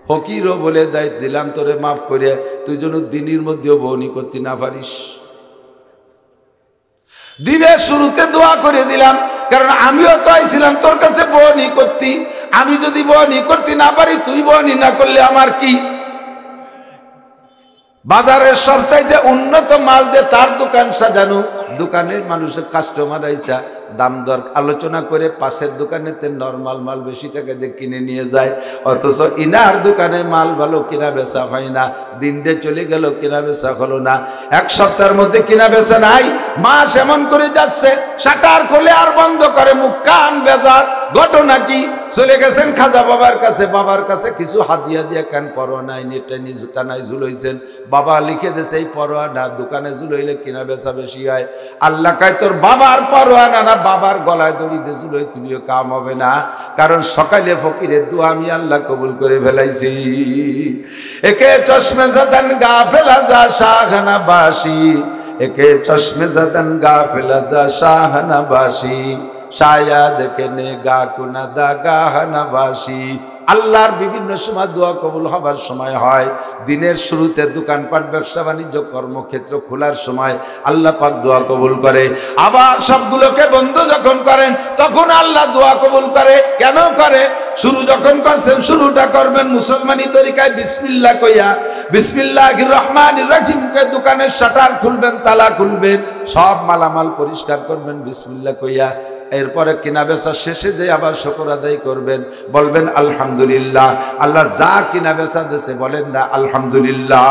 ফকিরও বলে দেয় দিলাম তোরে মাফ করে, তুই যেন দিনের মধ্যেও বউনি করতে না পারিস। দিনের শুরুতে দোয়া করে দিলাম, কারণ আমিও তো আইছিলাম তোর কাছে বউনি করতি। আমি যদি বউনি করতে না পারি, তুই বউনি না করলে আমার কি? বাজারের সবচাইতে উন্নত মাল দিয়ে তার দোকান সাজানো, দোকানে মানুষের কাস্টমার আইসা দাম দর আলোচনা করে পাশের দোকানে নরমাল মাল বেশি টাকা দিয়ে কিনে নিয়ে যায়, অথচ ইনার দোকানে মাল ভালো কিনা বেচা হয় না। দিনটা চলে গেল, কিনা বেচা হলো না। এক সপ্তাহের মধ্যে কিনা বেচা নাই। মাস এমন করে যাচ্ছে, শাটার খোলে আর বন্ধ করে, মুখ কান বেজার। ঘটনা কি? চলে গেছেন খাজা বাবার কাছে, বাবার কাছে কিছু হাদিয়া দিয়ে কান পরোয়া নাই, নেটানি জুটানাই ঝুলাইছেন। বাবা লিখে দিয়েছে এই পরোয়া না, দোকানে ঝুলাইলে কিনা বেচা বেশি হয়। আল্লাহ কয় তোর বাবার পরোয়া না, না বাবার গলায় দড়ি দিয়ে ঝুলাই তুলিও কাম হবে না, কারণ সকালে ফকিরের দোয়া আমি আল্লাহ কবুল করে ফেলাইছি। একে চশমে জাদান গা ফেলা যা শাহনা বাসি, একে চশমে জাদান গা ফেলা যা শাহনা বাসি, শায়াদ কেনে গা কুনাদা গাহনাবাসী। আল্লাহর বিভিন্ন সময় দোয়া কবুল হবার সময় হয়। দিনের শুরুতে দোকানপাট ব্যবসা বাণিজ্য কর্মক্ষেত্র খোলার সময় আল্লাহ পাক দোয়া কবুল করে। আবার সবগুলোকে বন্ধ যখন করেন তখন আল্লাহ দোয়া কবুল করে। কেন করে? শুরু যখন করছেন, শুরুটা করবেন মুসলমানি তরিকায় বিসমিল্লাহ কইয়া, বিসমিল্লাহির রহমানির রহিম কে দোকানের শাটার খুলবেন, তালা খুলবেন, সব মালামাল পরিষ্কার করবেন বিসমিল্লাহ কইয়া। এরপরে কিনা বেচা শেষে যে আবার শুকর আদায় করবেন, বলবেন আলহামদুলিল্লাহ। আল্লাহ যা কিনা বেচা দিয়েছে বলেন না আলহামদুলিল্লাহ।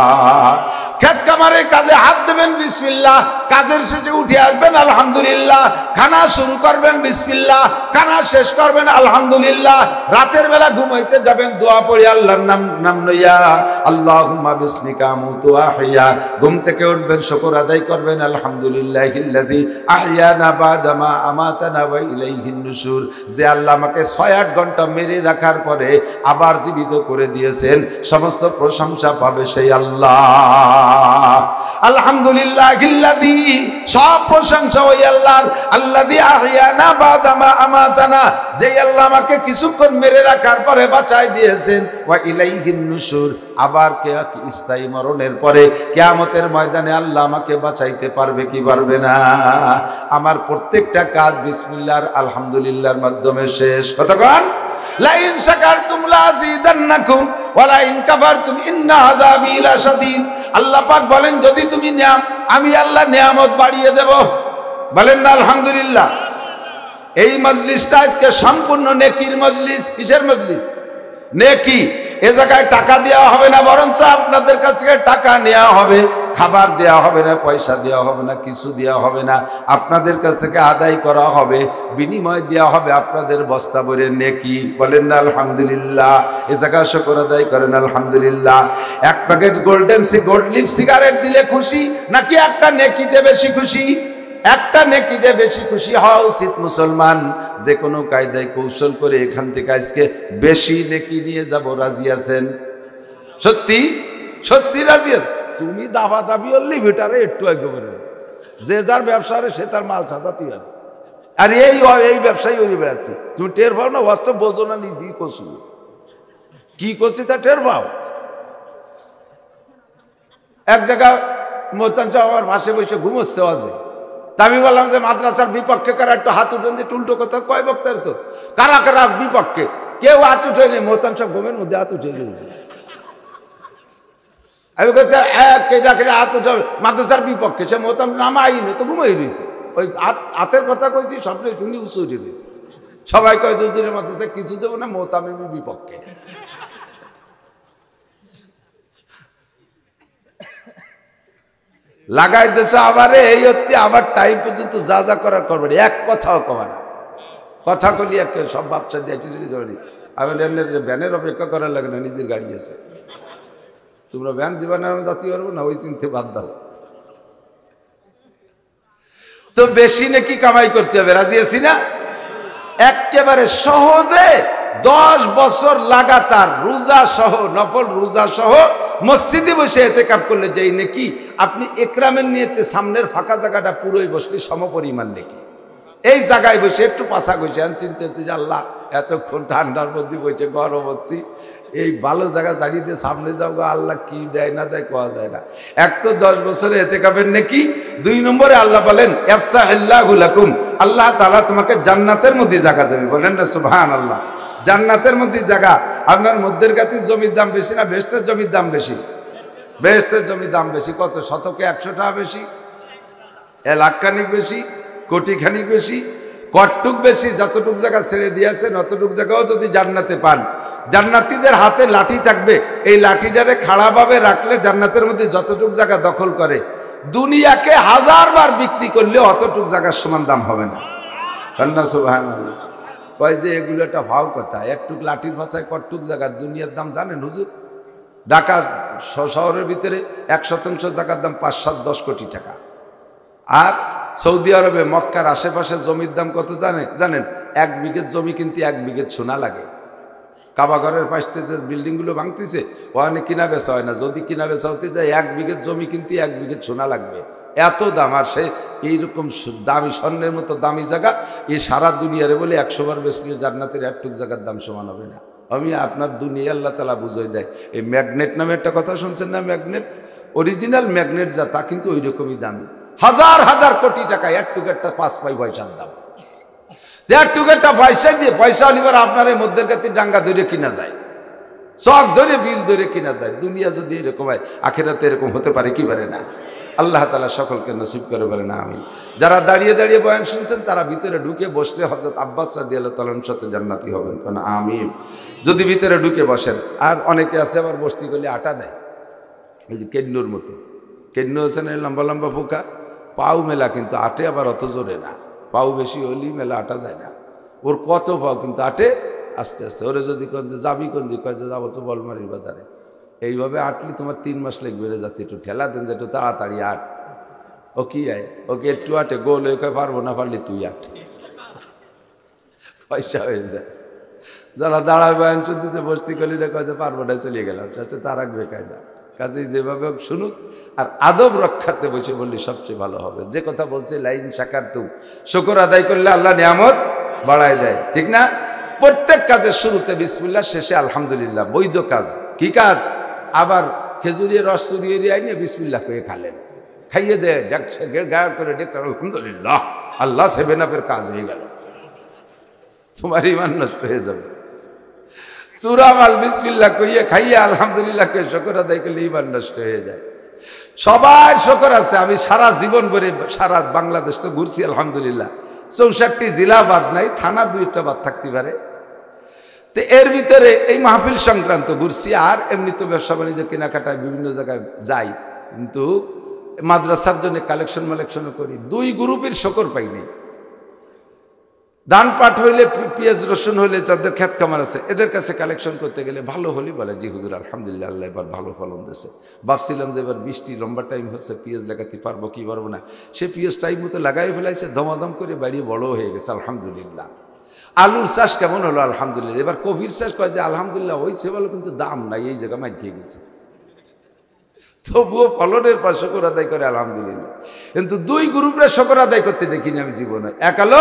খেত কামারে কাজে হাত দেবেন বিসমিল্লাহ, কাজের শেষে উঠে আসবেন আলহামদুলিল্লাহ। খানা শুরু করবেন বিসমিল্লাহ, খানা শেষ করবেন আলহামদুলিল্লাহ। রাতের বেলা ঘুমাইতে যাবেন দোয়া পড়ে আল্লাহর নাম লইয়া, আল্লাহুম্মা বিসমিকা আমুতু ওয়া আহইয়া। ঘুম থেকে উঠবেন, শুকর আদায় করবেন আলহামদুলিল্লাহিল্লাযী আহইয়ানা বাদা মা আমাতানা ওয়া ইলাইহিন নুশুর। যে আল্লাহ আমাকে 6-8 ঘন্টা মেরে রাখার পরে আবার জীবিত করে দিয়েছেন, সমস্ত প্রশংসা পাবে সেই আল্লাহ। আলহামদুলিল্লাহিল্লাযী, সব প্রশংসা ওই আল্লাহর। আল্লাযী আহইয়ানা বাদা মা আমাতানা, যে আল্লাহ আমাকে কিছুক্ষণ মেরে রাখার পরে বাঁচাই দিয়েছেন। ওয়া ইলাইহিন নুশুর, আবার স্থায়ী মরণের পরে কিয়ামতের ময়দানে আল্লাহ আমাকে বাঁচাইতে পারবে কি পারবে না? আমার প্রত্যেকটা কাজ বিসমিল্লাহর আলহামদুলিল্লাহর মাধ্যমে শেষ। কতক্ষণ? লাইন শাকারতুম লাযিদান্নাকুম ওয়া লাইন কাফারতুম ইন্না আযাবি লাশাদীদ। আল্লাহ পাক বলেন যদি তুমি আমি আল্লাহ নিয়ামত বাড়িয়ে দেব। বলেন না আলহামদুলিল্লাহ। এই মজলিসটা আজকে সম্পূর্ণ নেকির মজলিস। কিসের মজলিস? নেকি। এ জায়গায় টাকা দেওয়া হবে না, বরঞ্চ আপনাদের কাছ থেকে টাকা নেওয়া হবে। খাবার দেওয়া হবে না, পয়সা দেওয়া হবে না, কিছু দেওয়া হবে না, আপনাদের কাছ থেকে আদায় করা হবে, বিনিময় দেওয়া হবে আপনাদের বস্তা ভরে নেকি। বলেন না আলহামদুলিল্লাহ। এ জায়গায় শুকর আদায় করেন আলহামদুলিল্লাহ। এক প্যাকেট গোল্ড লিপ সিগারেট দিলে খুশি, নাকি একটা নেকিতে বেশি খুশি? একটা নেকিতে বেশি খুশি হওয়া উচিত মুসলমান। যে কোনো কায়দায় কৌশল করে এখান থেকে আজকে বেশি নেকি নিয়ে যাব। রাজি আছেন? সত্যি সত্যি রাজি আছেন? তুমি দাবা দাবি হলি ভিটারে একটু একেবারে, যে যার ব্যবসারে সে তার মাল সাজাতে হবে। আর এই ব্যবসায়ী ওই বেড়াচ্ছি, তুমি টের পাও না? বাস্তব বোঝো না, নিজেই করছো। কি করছি তা টের পাও? এক জায়গা মোহতান আমার পাশে বসে ঘুমোচ্ছে আজে। তা আমি বললাম যে মাদ্রাসার বিপক্ষে কারা একটু হাত উঠেন দিয়ে টুলটো কথা কয় বক্তার তো কারা কারা বিপক্ষে? কেউ হাত উঠেনি। মোহতান সব ঘুমের মধ্যে হাত উঠে আমি বলছি হাত উঠে মাদ্রাসার বিপক্ষে। সে মোহতাম নামা আইনি তো ঘুমাই রয়েছে। ওই হাতের কথা কইছি, সবটাই শুনি উঁচুরি রয়েছে। সবাই কয় দুদিনের মাদ্রাসা কিছু দেবো না, মোহতামিমি বিপক্ষে। লাগাই দেশে আবার এই হচ্ছে আবার টাইম পর্যন্ত যা যা করার করবেন, এক কথাও কমা না। কথা কলি এক সব বাচ্চা দিয়ে যাবে। আমি ভ্যানের অপেক্ষা করার লাগে না, নিজের গাড়ি আছে। তোমরা ভ্যান দিবা না, যাতে পারবো না, ওই চিনতে বাদ দাও। তো বেশি নাকি কামাই করতে হবে। রাজি আছি না? একেবারে সহজে 10 বছর লাগাতার রোজা সহ, নফল রোজা সহ মসজিদে বসে ইতিকাফ করলে যেই নেকি, আপনি ইকরামের নিয়তে সামনের ফাঁকা জায়গাটা পুরোই বসলে সমপরিমাণ নেকি। এই জায়গায় বসে একটু পাশা গেছে, চিন্তা হচ্ছে যে আল্লাহ এতক্ষণ ঠান্ডার মধ্যে বসে গরম হচ্ছি, এই ভালো জায়গা জানিয়ে দিয়ে সামনে যাও, আল্লাহ কি দেয় না দেয় কোয়া যায় না। এক তো 10 বছরে ইতিকাফের নেকি, 2 নম্বরে আল্লাহ বলেন ইফসাহিল্লাহু লাকুম, আল্লাহ তাআলা তোমাকে জান্নাতের মধ্যে জায়গা দেবে। বলেন না সুবহানাল্লাহ। জান্নাতের মধ্যে জায়গা। আপনার মধ্যের গাতি জমির দাম বেশি না বেহেশতের জমির দাম বেশি? বেহেশতের জমির দাম বেশি। কত শতকে 100 টাকা বেশি, লাখখানিক বেশি, কোটিখানিক বেশি, কটটুক বেশি। যতটুক জায়গা ছেড়ে দিয়েছেন অতটুক জায়গাও যদি জান্নাতে পান, জান্নাতীদের হাতে লাঠি থাকবে, এই লাঠিটারে খাড়াভাবে রাখলে জান্নাতের মধ্যে যতটুক জায়গা দখল করে, দুনিয়াকে 1000 বার বিক্রি করলে অতটুক জায়গার সমান দাম হবে না। কান্না সুবহানাল্লাহ। কয় যে এগুলো একটা ভাও কথা, একটুক লাঠির ভাষায় কটটুক জায়গার দুনিয়ার দাম জানেন হুজুর? ঢাকা শহরের ভিতরে 1% জায়গার দাম 5-7-10 কোটি টাকা। আর সৌদি আরবে মক্কার আশেপাশে জমির দাম কত জানেন? 1 বিঘে জমি কিনতে 1 বিঘে সোনা লাগে। কাবাঘরের পাশে যে বিল্ডিংগুলো ভাঙতেছে ওখানে কিনা বেচা হয় না। যদি কিনা বেচা হতে যায় 1 বিঘে জমি কিনতে 1 বিঘে সোনা লাগবে, এত দাম। আর সে এইরকম দামি স্বর্ণের মতো দামি জায়গা এই সারা দুনিয়ারে বলে 100 বার বেশি জান্নাতের একটুক জায়গার দাম সমান হবে না। আমি আপনার দুনিয়া আল্লাহ তাআলা বুঝিয়ে দেয়। এই ম্যাগনেট নামে একটা কথা শুনছেন না? ম্যাগনেট, অরিজিনাল ম্যাগনেট যা, তা কিন্তু ওই রকমই দামি। 1000 কোটি টাকা একটুক একটা 5 পয়সার দাম। একটুক একটা পয়সা দিয়ে পয়সা নিবার আপনার এই মধ্যের কাছে ডাঙ্গা ধরে কিনা যায়, চক ধরে বিল ধরে কিনা যায়। দুনিয়া যদি এরকম হয়, আখিরাতে এরকম হতে পারে কি পারে না? আল্লাহ তাআলা সকলকে নসিব করে বলেন আমিন। যারা দাঁড়িয়ে দাঁড়িয়ে বয়ান শুনছেন তারা ভিতরে ঢুকে বসলে হযরত আব্বাস রাদিয়াল্লাহু তাআলার সাথে জান্নাতি হবেন, কোন আমিন। যদি ভিতরে ঢুকে বসেন। আর অনেকে আছে আবার বস্তি করলে আটা দেয়, ওই যে কেন্নুর মতো। কেন্নু হচ্ছে না লম্বা লম্বা পোকা, পাও মেলা, কিন্তু আটে আবার অত জোরে না। পাও বেশি হলেই মেলা আটা যায় না। ওর কত পাও কিন্তু আটে আস্তে আস্তে। ওরে যদি কন যে যাবি কোন দিক, কয় যে যাবো তো বলমারির বাজারে। এইভাবে আটলি তোমার 3 মাস লাগবে রে, যাতে একটু ঠেলা দেন যে একটু তাড়াতাড়ি আট। ও কি আয়, ওকে একটু আটে, গোল ওকে পারবো না, পারলি তুই আট, পয়সা হয়ে যায়। যারা দাঁড়ায় বয়ান শুনতেছে বস্তি কলিটা কয় যে পারবো না, চলে গেলাম, তা রাখবে কায়দা। কাজে যেভাবে শুনুক, আর আদব রক্ষাতে বসে বললি সবচেয়ে ভালো হবে। যে কথা বলছে লাইন শাকারতুম, শুকর আদায় করলে আল্লাহ নিয়ামত বাড়ায় দেয়, ঠিক না? প্রত্যেক কাজের শুরুতে বিসমিল্লাহ, শেষে আলহামদুলিল্লাহ। বৈধ কাজ। কি কাজ? আবার খেজুরের রস চুরিয়ে দিয়ে আইনে বিসমিল্লাহ করে খালেন, খাইয়ে দেয়, ডাকছে গায়ে করে ডেকছে আলহামদুলিল্লাহ, আল্লাহ 7 আপের কাজ হয়ে গেল। তোমার ইমান নষ্ট হয়ে যাবে। চূড়ামাল বিসমিল্লাহ কইয়ে খাইয়ে আলহামদুলিল্লাহ কে শুকর আদায় করলে ইমান নষ্ট হয়ে যায়। সবাই শুকর আছে। আমি সারা জীবন ভরে সারা বাংলাদেশ তো ঘুরছি আলহামদুলিল্লাহ। 64 জেলা বাদ নাই, থানা 2টা বাদ থাকতে পারে। তো এর ভিতরে এই মাহফিল সংক্রান্ত ঘুরছি, আর এমনি তো ব্যবসা বাণিজ্য কেনাকাটায় বিভিন্ন জায়গায় যাই, কিন্তু মাদ্রাসার জন্য কালেকশনও করি। 2 গ্রুপের শুকর পাইনি। ধান পাট হইলে, পেঁয়াজ রসুন হইলে, যাদের ক্ষেত খামার আছে এদের কাছে কালেকশন করতে গেলে ভালো হলি বলে জি হুজুর আলহামদুলিল্লাহ আল্লাহ এবার ভালো ফলন দিয়েছে। ভাবছিলাম যে এবার বৃষ্টি লম্বা টাইম হচ্ছে, পেঁয়াজ লাগাতে পারবো কি পারবো না। সে পেঁয়াজ টাইম মতো লাগাই ফেলাইছে, দমাদম করে বাড়ি বড় হয়ে গেছে আলহামদুলিল্লাহ। আলুর চাষ কেমন হলো? আলহামদুলিল্লাহ। এবার কফির চাষ কয় যে আলহামদুলিল্লাহ হয়েছে বলো, কিন্তু দাম নাই, এই জায়গা মাইর খেয়ে গেছে। তবুও ফলনের পর শুকর আদায় করে আলহামদুলিল্লাহ। কিন্তু 2 গ্রুপরা শুকর আদায় করতে দেখিনি আমি জীবনে। এক হলো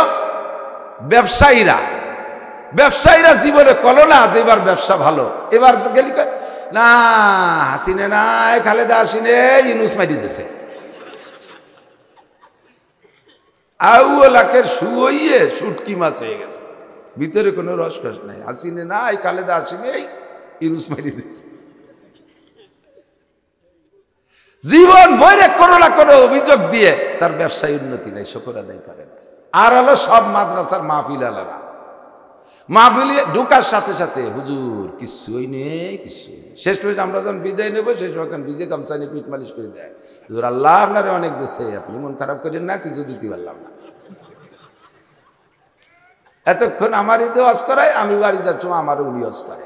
ব্যবসায়ীরা জীবনে কলো না যে এবার ব্যবসা ভালো। এবার গেলি না হাসিনে নাই, খালেদা হাসিনে ইউনুস মারি দিছে, আউ লাখের শুয়ে শুটকি মাছ হয়ে গেছে, ভিতরে কোনো রসকস নাই। হাসিনে নাই, খালেদা হাসিনে ইউনুস মারি দিছে। জীবন ভরে কোনো না কোনো অভিযোগ দিয়ে তার ব্যবসায় উন্নতি নাই, শুকর আদায় করে না। আর হলো সব মাদ্রাসার মাহফিল আলারা, মাহফিলে ঢুকার সাথে সাথে হুজুর কিছুই নেই, কিছুই নেই। শেষ পর্যন্ত আমরা যখন বিদায় নেবো, শেষ সময় ভিজে গামছা নিয়ে পিঠ মালিশ করে দেয়, হুজুর আল্লাহ আপনারে অনেক দিছে, আপনি মন খারাপ করেন না, কিছু দিতে পারলাম না। এতক্ষণ আমারই তো ওয়াজ করায়, আমি বাড়ি যাচ্ছ আমারও উনি ওয়াজ করে।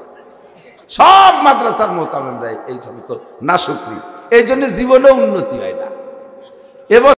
সব মাদ্রাসার মোতামেমরা এই সমস্ত না শুকরি, এই জন্য জীবনেও উন্নতি হয় না। এবার